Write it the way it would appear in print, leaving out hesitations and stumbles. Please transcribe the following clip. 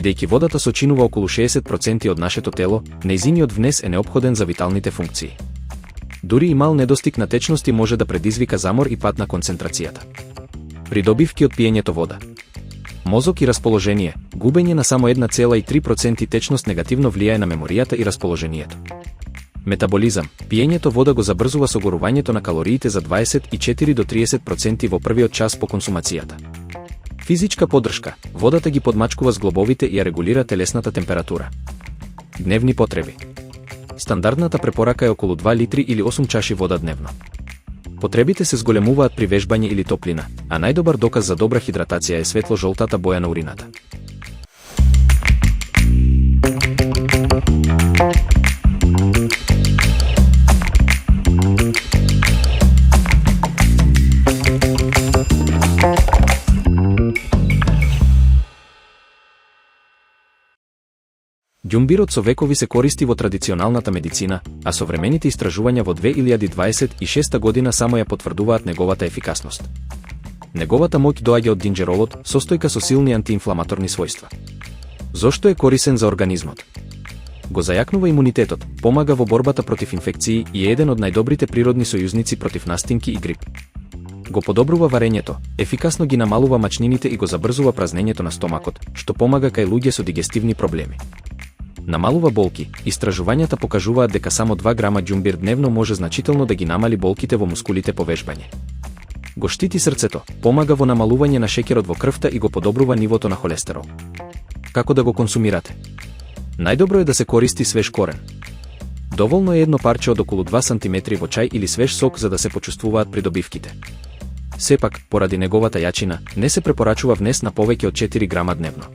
Бидејќи водата сочинува околу 60% од нашето тело, нејзиниот внес е неопходен за виталните функции. Дури и мал недостиг на течности може да предизвика замор и пад на концентрацијата. Придобивки од пиењето вода. Мозок и расположение. Губење на само 1,3% течност негативно влијае на меморијата и расположението. Метаболизам. Пиењето вода го забрзува согорувањето на калориите за 24 до 30% во првиот час по консумацијата. Физичка поддршка. Водата ги подмачкува зглобовите и ја регулира телесната температура. Дневни потреби. Стандардната препорака е околу 2 литри или 8 чаши вода дневно. Потребите се зголемуваат при вежбање или топлина, а најдобар доказ за добра хидратација е светло-жолтата боја на урината. Ѓумбирот со векови се користи во традиционалната медицина, а современите истражувања во 2026 година само ја потврдуваат неговата ефикасност. Неговата моќ доаѓа од динџеролот, состојка со силни антиинфламаторни својства. Зошто е корисен за организмот? Го зајакнува имунитетот, помага во борбата против инфекции и е еден од најдобрите природни сојузници против настинки и грип. Го подобрува варењето, ефикасно ги намалува мачнините и го забрзува празнењето на стомакот, што помага кај луѓе со дигестивни проблеми. Намалува болки. Истражувањата покажуваат дека само 2 грама ѓумбир дневно може значително да ги намали болките во мускулите по вежбање. Го штити срцето, помага во намалување на шеќерот во крвта и го подобрува нивото на холестерол. Како да го консумирате? Најдобро е да се користи свеж корен. Доволно е едно парче од околу 2 см во чај или свеж сок за да се почувствуваат придобивките. Сепак, поради неговата јачина, не се препорачува внес на повеќе од 4 грама дневно.